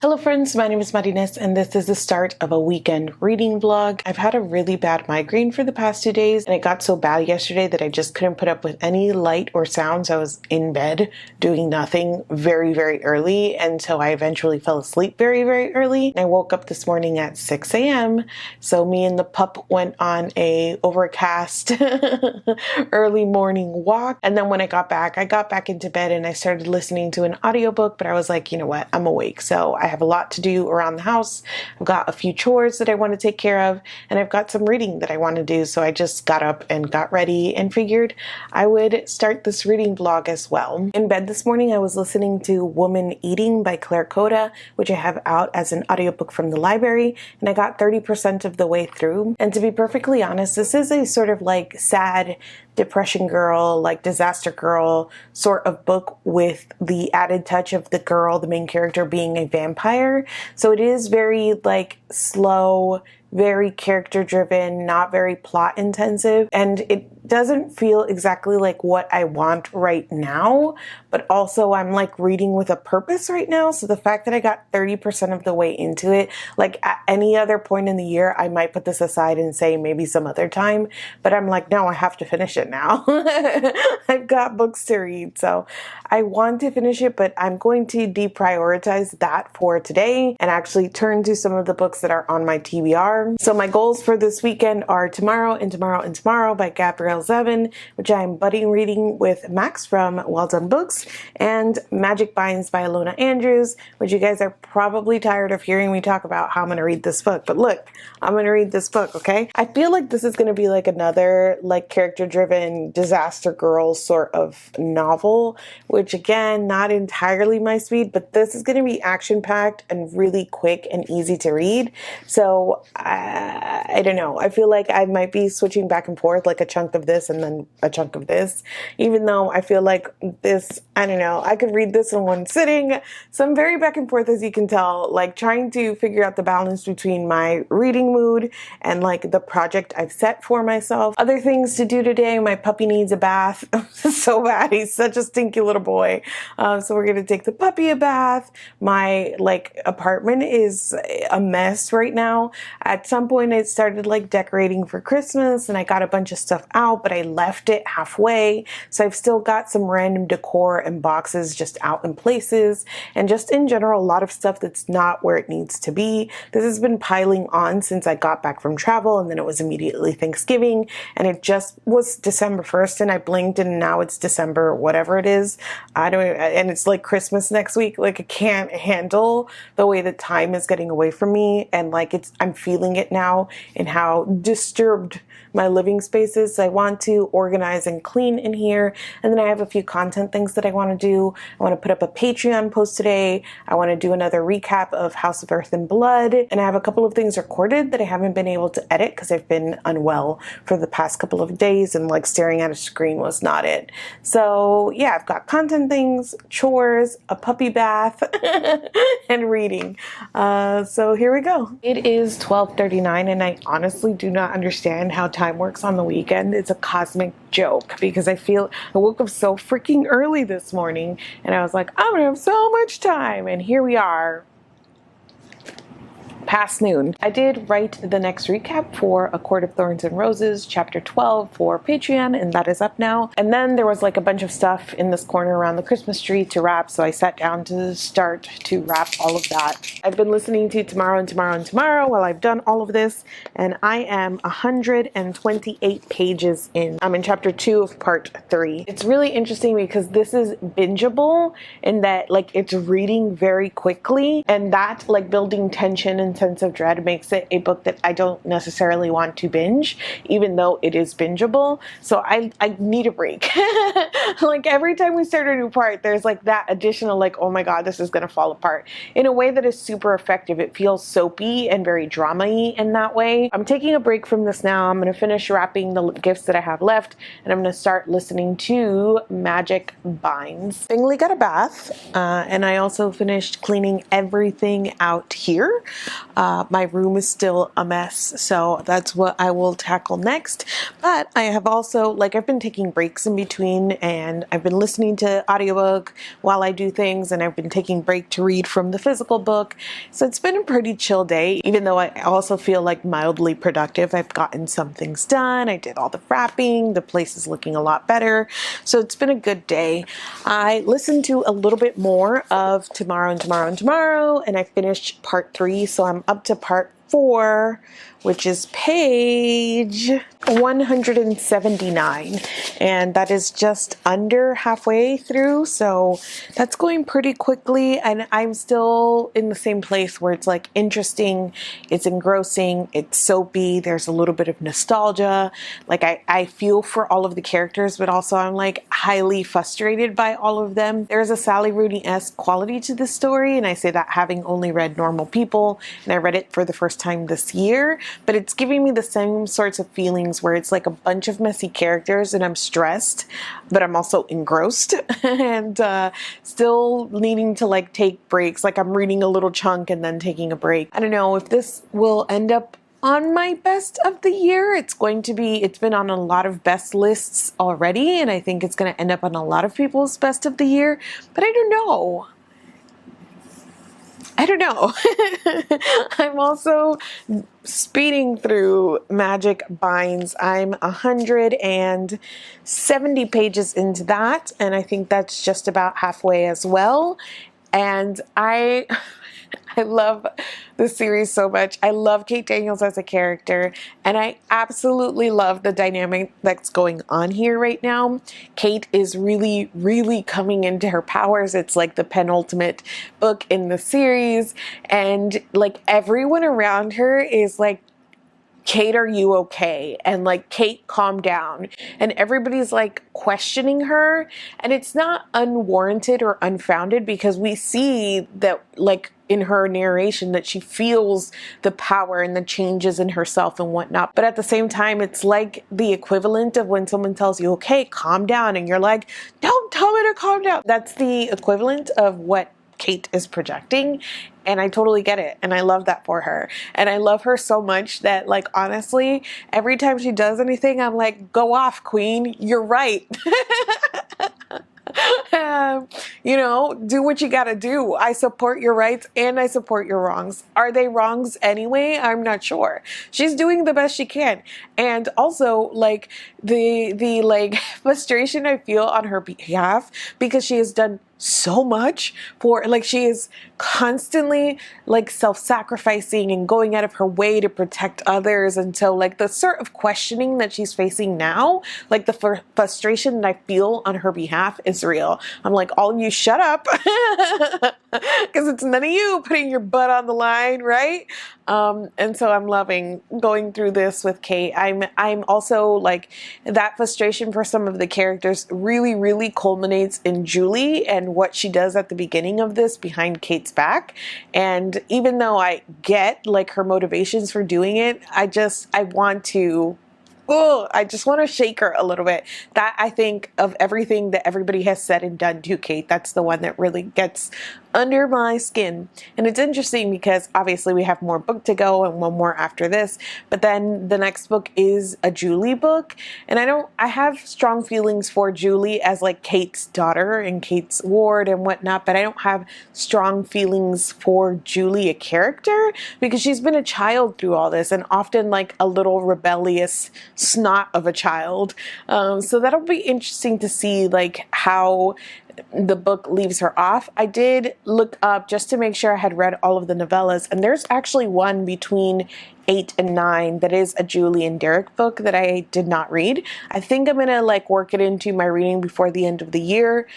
Hello friends, my name is Marines and this is the start of a weekend reading vlog. I've had a really bad migraine for the past 2 days and it got so bad yesterday that I just couldn't put up with any light or sounds. I was in bed doing nothing very early, and so I eventually fell asleep very early. I woke up this morning at 6 a.m. So me and the pup went on a overcast early morning walk, and then when I got back into bed and I started listening to an audiobook, but I was like, you know what, I'm awake, so I have a lot to do around the house. I've got a few chores that I want to take care of, and I've got some reading that I want to do. So I just got up and got ready and figured I would start this reading vlog as well. In bed this morning, I was listening to Woman Eating by Claire Coda, which I have out as an audiobook from the library, and I got 30% of the way through. And to be perfectly honest, this is a sort of like sad depression girl, like disaster girl sort of book, with the added touch of the girl, the main character, being a vampire. So it is very like slow, very character driven, not very plot intensive, and it doesn't feel exactly like what I want right now, but also I'm like reading with a purpose right now. So the fact that I got 30% of the way into it, like at any other point in the year, I might put this aside and say maybe some other time, but I'm like, no, I have to finish it now. I've got books to read, so I want to finish it, but I'm going to deprioritize that for today and actually turn to some of the books that are on my TBR. So my goals for this weekend are Tomorrow and Tomorrow and Tomorrow by Gabrielle Zevin, which I'm budding reading with Max from Well Done Books, and Magic Binds by Ilona Andrews, which you guys are probably tired of hearing me talk about how I'm going to read this book. But look, I'm going to read this book, okay? I feel like this is going to be like another like character-driven disaster girl sort of novel, which again, not entirely my speed, but this is going to be action-packed and really quick and easy to read. So I don't know. I feel like I might be switching back and forth, like a chunk of this and then a chunk of this, even though I feel like this, I don't know, I could read this in one sitting. So I'm very back and forth, as you can tell, like trying to figure out the balance between my reading mood and like the project I've set for myself. Other things to do today: my puppy needs a bath so bad. He's such a stinky little boy. So we're gonna take the puppy a bath. My like apartment is a mess right now. At some point I started like decorating for Christmas and I got a bunch of stuff out, but I left it halfway. So I've still got some random decor and boxes just out in places, and just in general a lot of stuff that's not where it needs to be. This has been piling on since I got back from travel, and then it was immediately Thanksgiving, and it just was December 1st and I blinked and now it's December whatever it is. And it's like Christmas next week. Like I can't handle the way that time is getting away from me, and like I'm feeling it now in how disturbed my living space is. So I want to organize and clean in here, and then I have a few content things that I want to do. I want to put up a Patreon post today. I want to do another recap of House of Earth and Blood, and I have a couple of things recorded that I haven't been able to edit because I've been unwell for the past couple of days, and like staring at a screen was not it. So yeah, I've got content things, chores, a puppy bath, and reading. So here we go. It is 12:39 and I honestly do not understand how time works on the weekend. It's a cosmic joke because I woke up so freaking early this morning and I was like, I'm gonna have so much time, and here we are, past noon. I did write the next recap for A Court of Thorns and Roses, chapter 12 for Patreon, and that is up now. And then there was like a bunch of stuff in this corner around the Christmas tree to wrap, so I sat down to start to wrap all of that. I've been listening to Tomorrow and Tomorrow and Tomorrow while I've done all of this, and I am 128 pages in. I'm in chapter 2 of part 3. It's really interesting because this is bingeable in that like it's reading very quickly, and that like building tension and sense of dread makes it a book that I don't necessarily want to binge, even though it is bingeable. So I need a break. Like every time we start a new part, there's like that additional like, oh my god, this is gonna fall apart, in a way that is super effective. It feels soapy and very drama-y in that way. I'm taking a break from this now. I'm gonna finish wrapping the gifts that I have left, and I'm gonna start listening to Magic Binds. Bingley got a bath, and I also finished cleaning everything out here. My room is still a mess, so that's what I will tackle next. But I have also, like, I've been taking breaks in between, and I've been listening to audiobook while I do things, and I've been taking break to read from the physical book. So it's been a pretty chill day, even though I also feel like mildly productive. I've gotten some things done. I did all the wrapping. The place is looking a lot better. So it's been a good day. I listened to a little bit more of Tomorrow and Tomorrow and Tomorrow, and I finished part 3, so I'm up to part 4, which is page 179, and that is just under halfway through, so that's going pretty quickly, and I'm still in the same place where it's like interesting, it's engrossing, it's soapy, there's a little bit of nostalgia, like I feel for all of the characters, but also I'm like highly frustrated by all of them. There's a Sally Rooney-esque quality to this story, and I say that having only read Normal People, and I read it for the first time this year, but it's giving me the same sorts of feelings where it's like a bunch of messy characters and I'm stressed, but I'm also engrossed and still needing to like take breaks. Like I'm reading a little chunk and then taking a break. I don't know if this will end up on my best of the year. It's been on a lot of best lists already, and I think it's going to end up on a lot of people's best of the year, but I don't know. I'm also speeding through Magic Binds. I'm 170 pages into that, and I think that's just about halfway as well. And I love the series so much. I love Kate Daniels as a character, and I absolutely love the dynamic that's going on here right now. Kate is really, really coming into her powers. It's like the penultimate book in the series, and like everyone around her is like, Kate, are you okay? And like, Kate, calm down. And everybody's like questioning her, and it's not unwarranted or unfounded because we see that like in her narration that she feels the power and the changes in herself and whatnot. But at the same time, it's like the equivalent of when someone tells you, okay, calm down. And you're like, don't tell me to calm down. That's the equivalent of what Kate is projecting, and I totally get it, and I love that for her, and I love her so much that like honestly every time she does anything I'm like, go off, queen, you're right. You know, do what you gotta do. I support your rights and I support your wrongs. Are they wrongs anyway? I'm not sure. She's doing the best she can. And also like the like frustration I feel on her behalf because she has done so much for, like, she is constantly like self-sacrificing and going out of her way to protect others, and so like the sort of questioning that she's facing now, like the frustration that I feel on her behalf is real. I'm like, all of you shut up because it's none of you putting your butt on the line, right? And so I'm loving going through this with Kate. I'm also like, that frustration for some of the characters really, really culminates in Julie and what she does at the beginning of this behind Kate's back. And even though I get like her motivations for doing it, I want to I just want to shake her a little bit. That, I think, of everything that everybody has said and done to Kate, that's the one that really gets under my skin. And it's interesting because obviously we have more book to go and one more after this, but then the next book is a Julie book, and I have strong feelings for Julie as like Kate's daughter and Kate's ward and whatnot, but I don't have strong feelings for Julie a character because she's been a child through all this, and often like a little rebellious snot of a child. So that'll be interesting to see like how the book leaves her off. I did look up just to make sure I had read all of the novellas, and there's actually one between 8 and 9 that is a Julie and Derek book that I did not read. I think I'm gonna like work it into my reading before the end of the year.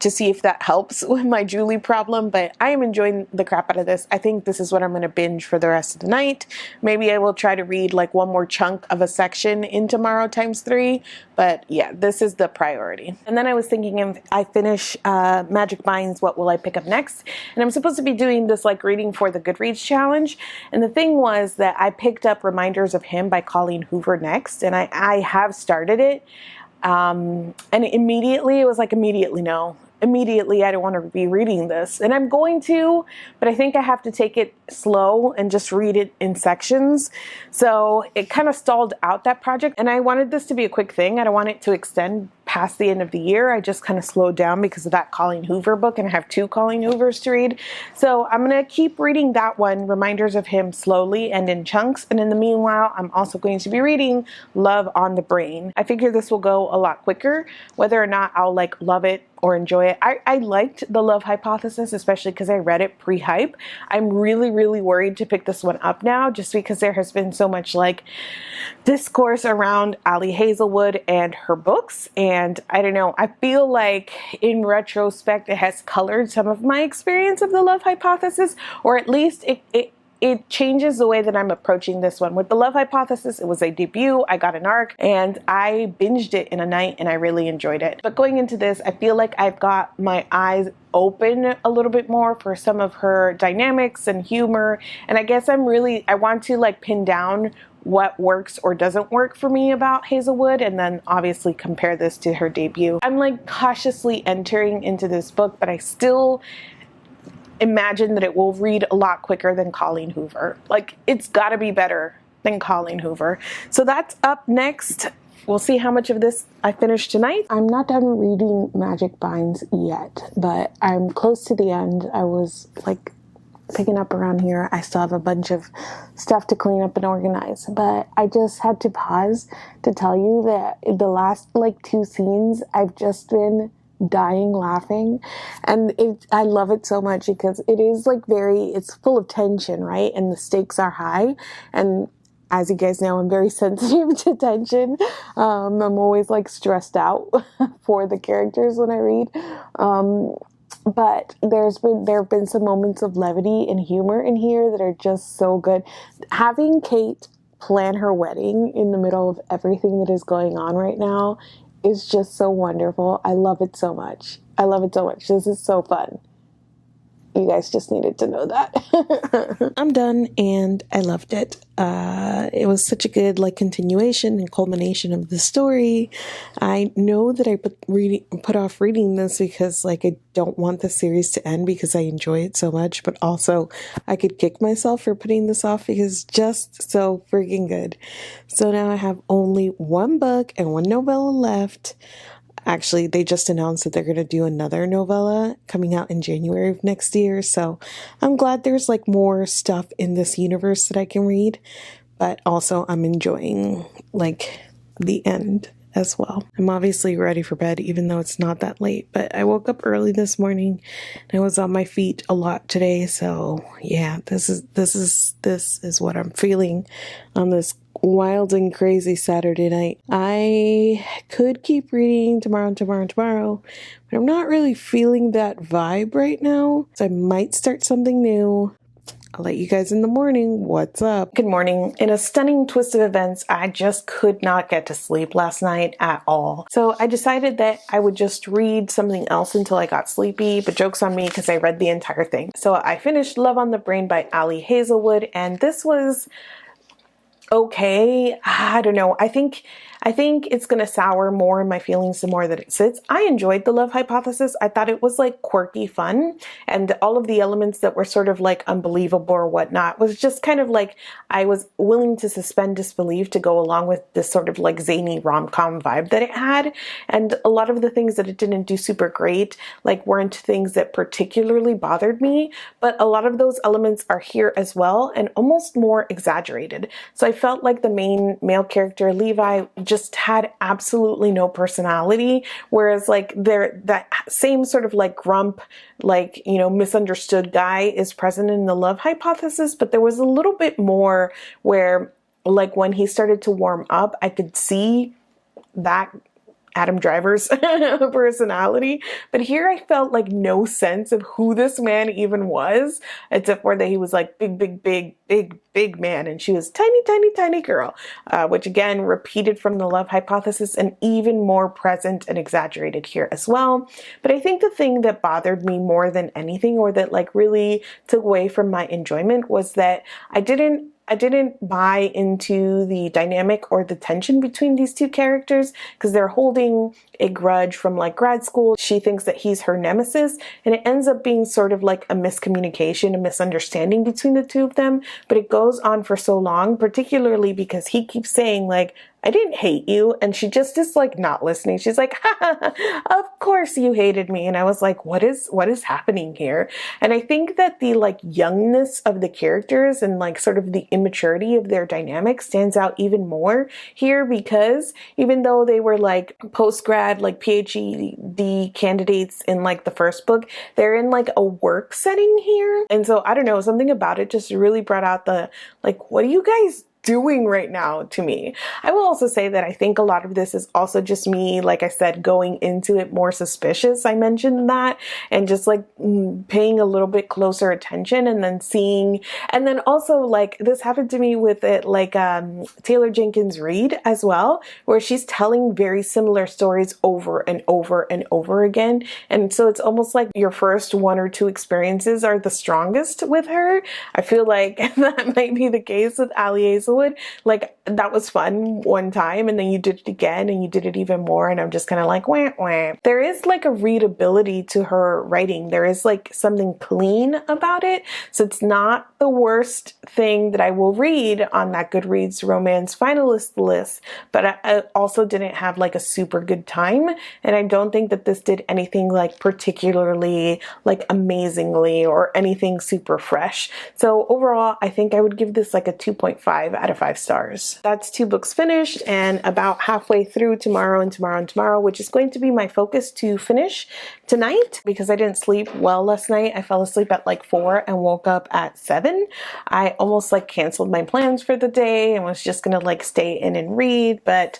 To see if that helps with my Julie problem, but I am enjoying the crap out of this. I think this is what I'm going to binge for the rest of the night. Maybe I will try to read like one more chunk of a section in Tomorrow ×3, but yeah, this is the priority. And then I was thinking, if I finish Magic Binds, what will I pick up next? And I'm supposed to be doing this like reading for the Goodreads challenge, and the thing was that I picked up Reminders of Him by Colleen Hoover next, and I have started it. And immediately, it was like immediately no. immediately I don't want to be reading this. And I'm going to, but I think I have to take it slow and just read it in sections. So it kind of stalled out that project. And I wanted this to be a quick thing. I don't want it to extend past the end of the year. I just kind of slowed down because of that Colleen Hoover book, and I have 2 Colleen Hoovers to read. So I'm going to keep reading that one, Reminders of Him, slowly and in chunks. And in the meanwhile, I'm also going to be reading Love on the Brain. I figure this will go a lot quicker, whether or not I'll like love it or enjoy it. I liked The Love Hypothesis, especially because I read it pre-hype. I'm really, really worried to pick this one up now, just because there has been so much like discourse around Ali Hazelwood and her books. And I don't know, I feel like in retrospect, it has colored some of my experience of The Love Hypothesis, or at least it changes the way that I'm approaching this one. With The Love Hypothesis, it was a debut. I got an arc and I binged it in a night and I really enjoyed it. But going into this, I feel like I've got my eyes open a little bit more for some of her dynamics and humor. And I guess I want to like pin down what works or doesn't work for me about Hazelwood, and then obviously compare this to her debut. I'm like cautiously entering into this book, but I still imagine that it will read a lot quicker than Colleen Hoover. Like, it's got to be better than Colleen Hoover. So that's up next. We'll see how much of this I finish tonight. I'm not done reading Magic Binds yet, but I'm close to the end. I was like picking up around here. I still have a bunch of stuff to clean up and organize, but I just had to pause to tell you that the last like 2 scenes, I've just been dying laughing, and I love it so much because it is like it's full of tension, right? And the stakes are high, and as you guys know, I'm very sensitive to tension. I'm always like stressed out for the characters when I read. But there have been some moments of levity and humor in here that are just so good. Having Kate plan her wedding in the middle of everything that is going on right now is just so wonderful. I love it so much. I love it so much. This is so fun. You guys just needed to know that. I'm done and I loved it. It was such a good like continuation and culmination of the story. I know that I put off reading this because like I don't want the series to end because I enjoy it so much, but also I could kick myself for putting this off because it's just so freaking good. So now I have only 1 book and 1 novella left. Actually, they just announced that they're going to do another novella coming out in January of next year. So I'm glad there's like more stuff in this universe that I can read, but also I'm enjoying like the end as well. I'm obviously ready for bed, even though it's not that late, but I woke up early this morning and I was on my feet a lot today. So yeah, this is what I'm feeling on this wild and crazy Saturday night. I could keep reading tomorrow, but I'm not really feeling that vibe right now. So I might start something new. I'll let you guys in the morning. What's up? Good morning. In a stunning twist of events, I just could not get to sleep last night at all. So I decided that I would just read something else until I got sleepy, but joke's on me because I read the entire thing. So I finished Love on the Brain by Ali Hazelwood, and this was okay. I don't know. I think it's going to sour more in my feelings the more that it sits. I enjoyed The Love Hypothesis. I thought it was like quirky fun, and all of the elements that were sort of like unbelievable or whatnot was just kind of like I was willing to suspend disbelief to go along with this sort of like zany rom-com vibe that it had. And a lot of the things that it didn't do super great like weren't things that particularly bothered me, but a lot of those elements are here as well and almost more exaggerated. So I felt like the main male character, Levi, just had absolutely no personality, whereas like that same sort of like grump, like, you know, misunderstood guy is present in The Love Hypothesis, but there was a little bit more where like when he started to warm up, I could see that Adam Driver's personality. But here I felt like no sense of who this man even was, except for that he was like big man and she was tiny girl, which again repeated from The Love Hypothesis and even more present and exaggerated here as well. But I think the thing that bothered me more than anything, or that like really took away from my enjoyment, was that I didn't I didn't buy into the dynamic or the tension between these two characters because they're holding a grudge from like grad school. She thinks that he's her nemesis, and it ends up being sort of like a miscommunication, a misunderstanding between the two of them. But it goes on for so long, particularly because he keeps saying like, I didn't hate you. And she just is like not listening. She's like, ha, ha, ha, of course you hated me. And I was like, what is happening here? And I think that the like youngness of the characters and like sort of the immaturity of their dynamic stands out even more here, because even though they were like post-grad, like PhD candidates in like the first book, they're in like a work setting here. And so I don't know, something about it just really brought out the like, what are you guys doing right now to me? I will also say that I think a lot of this is also just me, like I said, going into it more suspicious. I mentioned that, and just like paying a little bit closer attention, and then seeing, and then also like this happened to me with it, like Taylor Jenkins Reid as well, where she's telling very similar stories over and over and over again. And so it's almost like your first one or two experiences are the strongest with her. I feel like that might be the case with Hazelwood. Like that was fun one time, and then you did it again and you did it even more, and I'm just kind of like wah, wah. There is like a readability to her writing. There is like something clean about it, so it's not the worst thing that I will read on that Goodreads romance finalist list, but I also didn't have like a super good time, and I don't think that this did anything like particularly like amazingly or anything super fresh. So overall, I think I would give this like a 2.5 out of 5 stars. That's 2 books finished, and about halfway through tomorrow and tomorrow and tomorrow, which is going to be my focus to finish tonight because I didn't sleep well last night. I fell asleep at like 4 and woke up at 7. I almost like canceled my plans for the day and was just gonna like stay in and read, but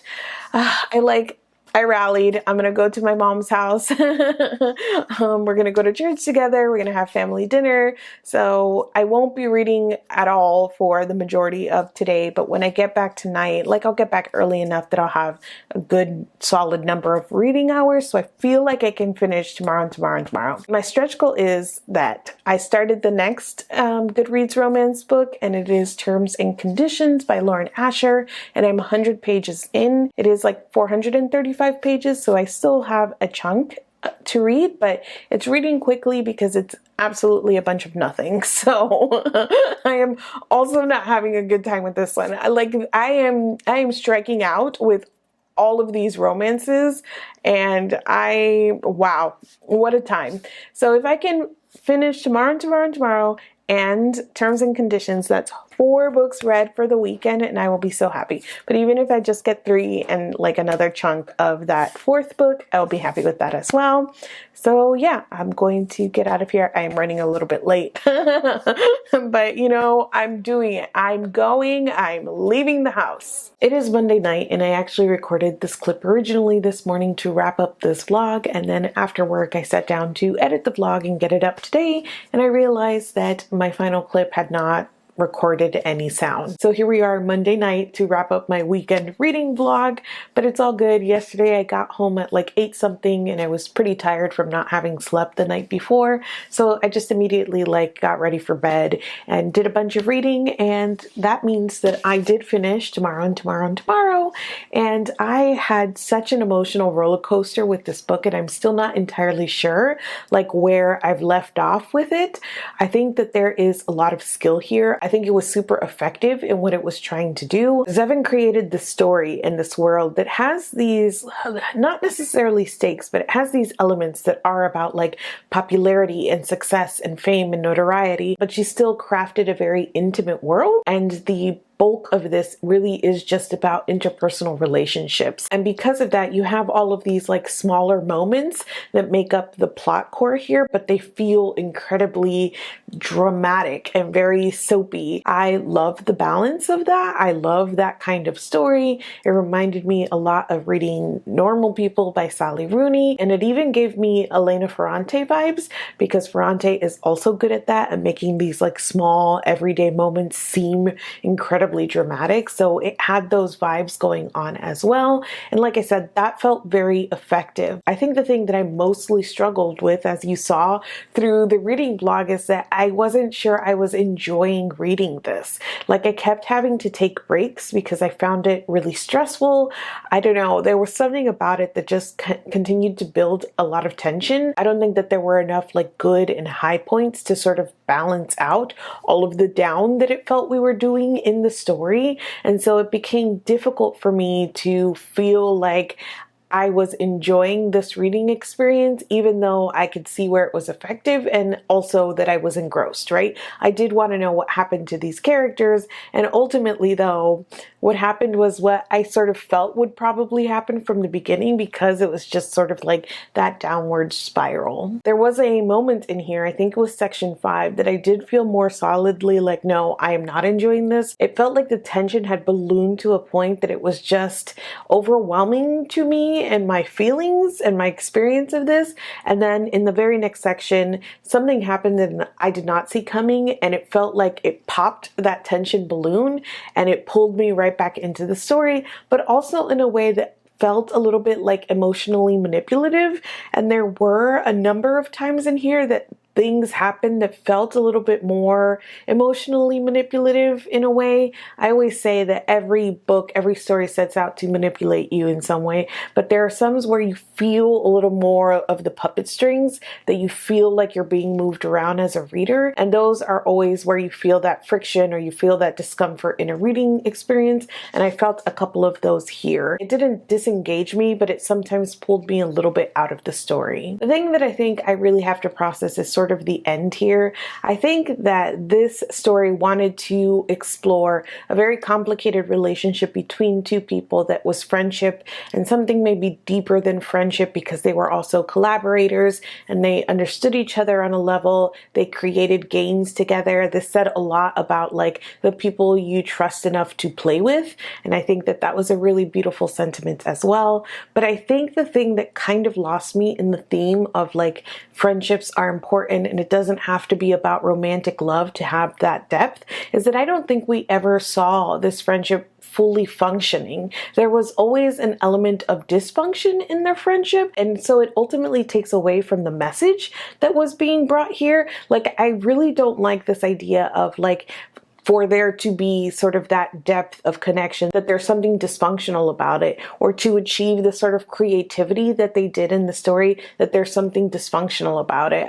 I rallied. I'm gonna go to my mom's house. We're gonna go to church together. We're gonna have family dinner. So I won't be reading at all for the majority of today, but when I get back tonight, like I'll get back early enough that I'll have a good solid number of reading hours. So I feel like I can finish tomorrow and tomorrow and tomorrow. My stretch goal is that I started the next Goodreads romance book, and it is Terms and Conditions by Lauren Asher, and I'm 100 pages in. It is like 435 pages, so I still have a chunk to read, but it's reading quickly because it's absolutely a bunch of nothing. So I am also not having a good time with this one. I am striking out with all of these romances, and wow, what a time. So if I can finish tomorrow and tomorrow and tomorrow and Terms and Conditions, that's 4 books read for the weekend, and I will be so happy. But even if I just get 3 and like another chunk of that 4th book, I'll be happy with that as well. So yeah, I'm going to get out of here. I am running a little bit late, but you know, I'm doing it. I'm leaving the house. It is Monday night, and I actually recorded this clip originally this morning to wrap up this vlog, and then after work I sat down to edit the vlog and get it up today, and I realized that my final clip had not recorded any sound. So here we are Monday night to wrap up my weekend reading vlog, but it's all good. Yesterday I got home at like 8 something, and I was pretty tired from not having slept the night before. So I just immediately like got ready for bed and did a bunch of reading, and that means that I did finish tomorrow and tomorrow and tomorrow. And I had such an emotional roller coaster with this book, and I'm still not entirely sure like where I've left off with it. I think that there is a lot of skill here. I think it was super effective in what it was trying to do. Zevin created this story in this world that has these, not necessarily stakes, but it has these elements that are about like popularity and success and fame and notoriety, but she still crafted a very intimate world, and the bulk of this really is just about interpersonal relationships. And because of that, you have all of these like smaller moments that make up the plot core here, but they feel incredibly dramatic and very soapy. I love the balance of that. I love that kind of story. It reminded me a lot of reading Normal People by Sally Rooney, and it even gave me Elena Ferrante vibes, because Ferrante is also good at that and making these like small everyday moments seem incredibly incredibly dramatic. So it had those vibes going on as well. And like I said, that felt very effective. I think the thing that I mostly struggled with, as you saw through the reading blog, is that I wasn't sure I was enjoying reading this. Like, I kept having to take breaks because I found it really stressful. I don't know, there was something about it that just continued to build a lot of tension. I don't think that there were enough like good and high points to sort of balance out all of the down that it felt we were doing in the story. And so it became difficult for me to feel like I was enjoying this reading experience, even though I could see where it was effective and also that I was engrossed, right? I did want to know what happened to these characters. And ultimately, though, what happened was what I sort of felt would probably happen from the beginning, because it was just sort of like that downward spiral. There was a moment in here, I think it was section 5, that I did feel more solidly like, no, I am not enjoying this. It felt like the tension had ballooned to a point that it was just overwhelming to me and my feelings and my experience of this. And then in the very next section, something happened that I did not see coming, and it felt like it popped that tension balloon and it pulled me right back into the story, but also in a way that felt a little bit like emotionally manipulative. And there were a number of times in here that things happened that felt a little bit more emotionally manipulative in a way. I always say that every book, every story sets out to manipulate you in some way, but there are some where you feel a little more of the puppet strings, that you feel like you're being moved around as a reader. And those are always where you feel that friction or you feel that discomfort in a reading experience. And I felt a couple of those here. It didn't disengage me, but it sometimes pulled me a little bit out of the story. The thing that I think I really have to process is sort of the end here. I think that this story wanted to explore a very complicated relationship between two people that was friendship, and something maybe deeper than friendship, because they were also collaborators and they understood each other on a level. They created games together. This said a lot about like the people you trust enough to play with, and I think that that was a really beautiful sentiment as well. But I think the thing that kind of lost me in the theme of like friendships are important and it doesn't have to be about romantic love to have that depth, is that I don't think we ever saw this friendship fully functioning. There was always an element of dysfunction in their friendship, and so it ultimately takes away from the message that was being brought here. Like, I really don't like this idea of like, for there to be sort of that depth of connection, that there's something dysfunctional about it, or to achieve the sort of creativity that they did in the story, that there's something dysfunctional about it.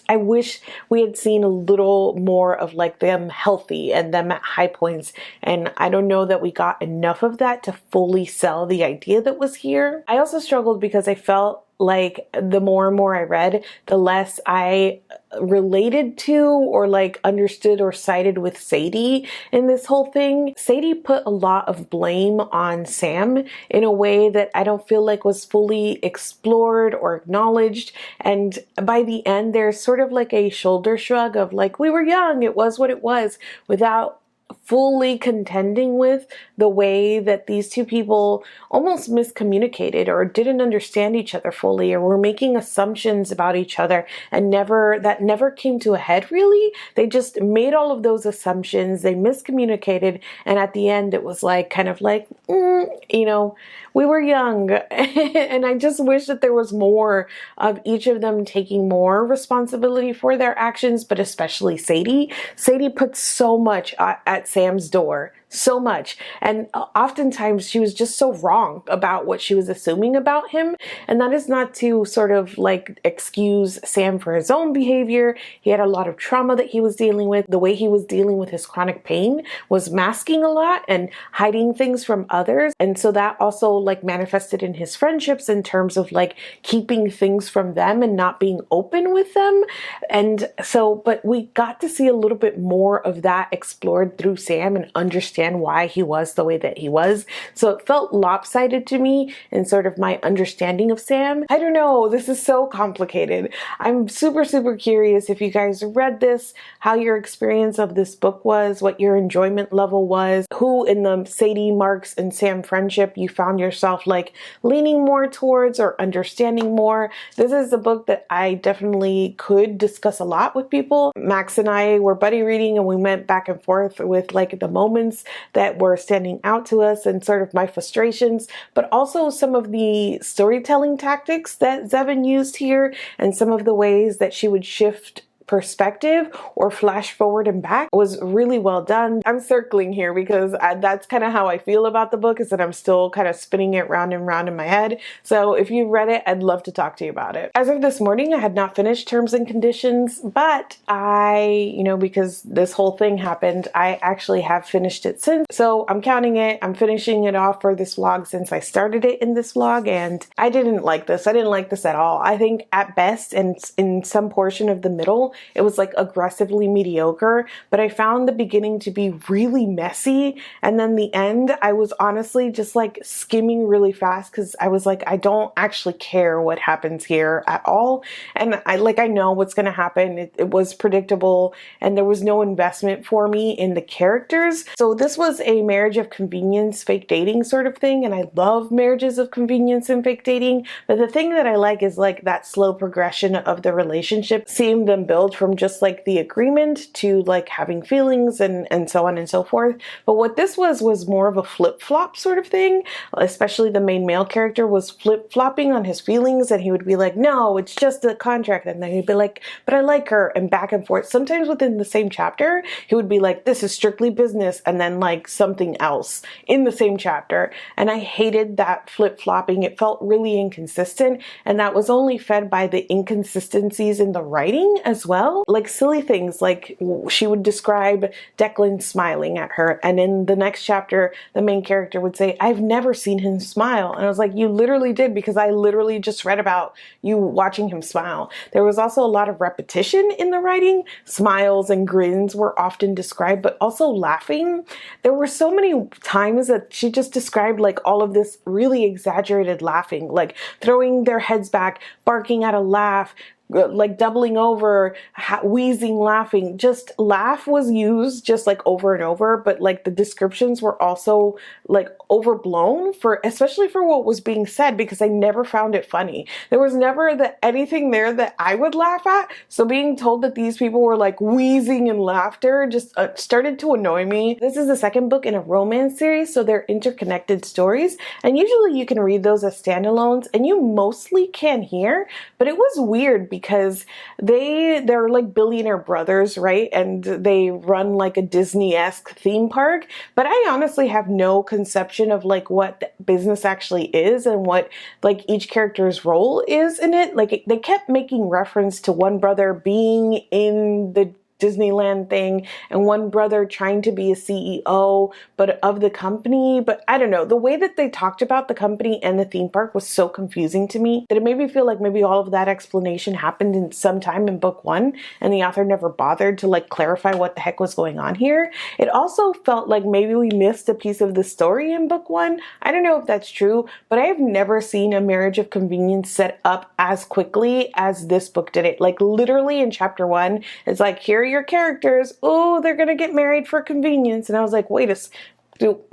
I wish we had seen a little more of like them healthy and them at high points, and I don't know that we got enough of that to fully sell the idea that was here. I also struggled because I felt like the more and more I read, the less I related to or like understood or sided with Sadie in this whole thing. Sadie put a lot of blame on Sam in a way that I don't feel like was fully explored or acknowledged. And by the end, there's sort of like a shoulder shrug of like, we were young, it was what it was, without fully contending with the way that these two people almost miscommunicated or didn't understand each other fully, or were making assumptions about each other, and that never came to a head really. They just made all of those assumptions, they miscommunicated, and at the end it was like kind of like, you know, we were young. And I just wish that there was more of each of them taking more responsibility for their actions, but especially Sadie. Sadie put so much at Sam's door, so much. And oftentimes she was just so wrong about what she was assuming about him. And that is not to sort of like excuse Sam for his own behavior. He had a lot of trauma that he was dealing with. The way he was dealing with his chronic pain was masking a lot and hiding things from others. And so that also like manifested in his friendships in terms of like keeping things from them and not being open with them. And so, but we got to see a little bit more of that explored through Sam and understand why he was the way that he was. So it felt lopsided to me in sort of my understanding of Sam. I don't know, this is so complicated. I'm super curious if you guys read this, how your experience of this book was, what your enjoyment level was, who in the Sadie, Marks, and Sam friendship you found yourself like leaning more towards or understanding more. This is a book that I definitely could discuss a lot with people. Max and I were buddy reading and we went back and forth with like the moments that were standing out to us and sort of my frustrations, but also some of the storytelling tactics that Zevin used here and some of the ways that she would shift perspective or flash forward and back was really well done. I'm circling here because that's kind of how I feel about the book, is that I'm still kind of spinning it round and round in my head. So if you've read it, I'd love to talk to you about it. As of this morning, I had not finished Terms and Conditions, but because this whole thing happened, I actually have finished it since. So I'm counting it. I'm finishing it off for this vlog since I started it in this vlog, and I didn't like this. I didn't like this at all. I think at best, and in some portion of the middle, it was like aggressively mediocre, but I found the beginning to be really messy, and then the end, I was honestly just like skimming really fast because I was like, I don't actually care what happens here at all, and I know what's gonna happen. It was predictable, and there was no investment for me in the characters. So this was a marriage of convenience, fake dating sort of thing, and I love marriages of convenience and fake dating, but the thing that I like is like that slow progression of the relationship, seeing them build from just like the agreement to like having feelings and so on and so forth. But what this was more of a flip-flop sort of thing. Especially the main male character was flip-flopping on his feelings, and he would be like, no, it's just a contract, and then he'd be like, but I like her, and back and forth. Sometimes within the same chapter, he would be like, this is strictly business, and then like something else in the same chapter. And I hated that flip-flopping. It felt really inconsistent, and that was only fed by the inconsistencies in the writing as well. Like silly things, like she would describe Declan smiling at her, and in the next chapter the main character would say, I've never seen him smile, and I was like, you literally did, because I literally just read about you watching him smile. There was also a lot of repetition in the writing. Smiles and grins were often described, but also laughing. There were so many times that she just described like all of this really exaggerated laughing, like throwing their heads back, barking at a laugh, like doubling over, wheezing, laughing. Just laugh was used just like over and over, but like the descriptions were also like overblown, especially for what was being said, because I never found it funny. There was never anything there that I would laugh at. So being told that these people were like wheezing in laughter just started to annoy me. This is the second book in a romance series, so they're interconnected stories, and usually you can read those as standalones, and you mostly can here, but it was weird because they're like billionaire brothers, right? And they run like a Disney-esque theme park, but I honestly have no conception of like what business actually is and what like each character's role is in it. Like they kept making reference to one brother being in the Disneyland thing and one brother trying to be a CEO but of the company. But I don't know, the way that they talked about the company and the theme park was so confusing to me that it made me feel like maybe all of that explanation happened in some time in book one and the author never bothered to like clarify what the heck was going on here. It also felt like maybe we missed a piece of the story in book one. I don't know if that's true, but I have never seen a marriage of convenience set up as quickly as this book did it. Like literally in chapter one, it's like, here are your characters. Oh, they're gonna get married for convenience. And I was like, wait a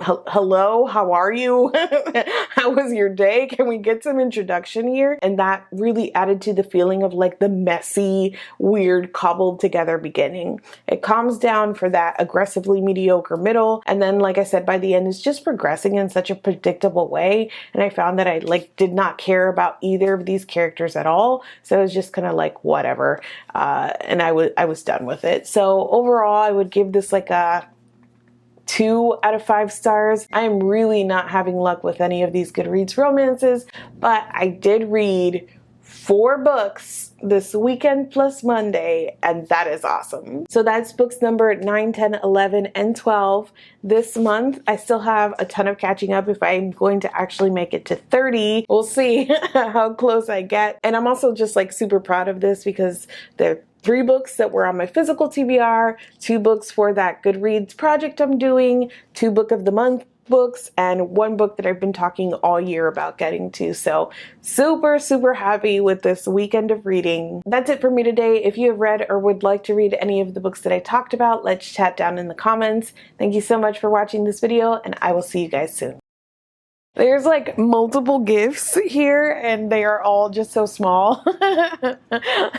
hello, how are you? How was your day? Can we get some introduction here? And that really added to the feeling of like the messy, weird, cobbled together beginning. It calms down for that aggressively mediocre middle, and then like I said, by the end it's just progressing in such a predictable way, and I found that I like did not care about either of these characters at all, so it was just kind of like whatever, and I was done with it. So overall I would give this like a 2 out of 5 stars. I am really not having luck with any of these Goodreads romances, but I did read 4 books this weekend plus Monday, and that is awesome. So that's books number 9, 10, 11, and 12 this month. I still have a ton of catching up if I'm going to actually make it to 30. We'll see how close I get. And I'm also just like super proud of this because they're 3 books that were on my physical TBR, 2 books for that Goodreads project I'm doing, 2 book of the month books, and 1 book that I've been talking all year about getting to. So super, super happy with this weekend of reading. That's it for me today. If you have read or would like to read any of the books that I talked about, let's chat down in the comments. Thank you so much for watching this video, and I will see you guys soon. There's like multiple gifts here and they are all just so small.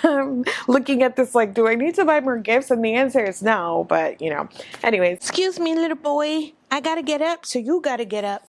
I'm looking at this like, do I need to buy more gifts? And the answer is no, but you know. Anyways, excuse me, little boy. I gotta get up, so you gotta get up.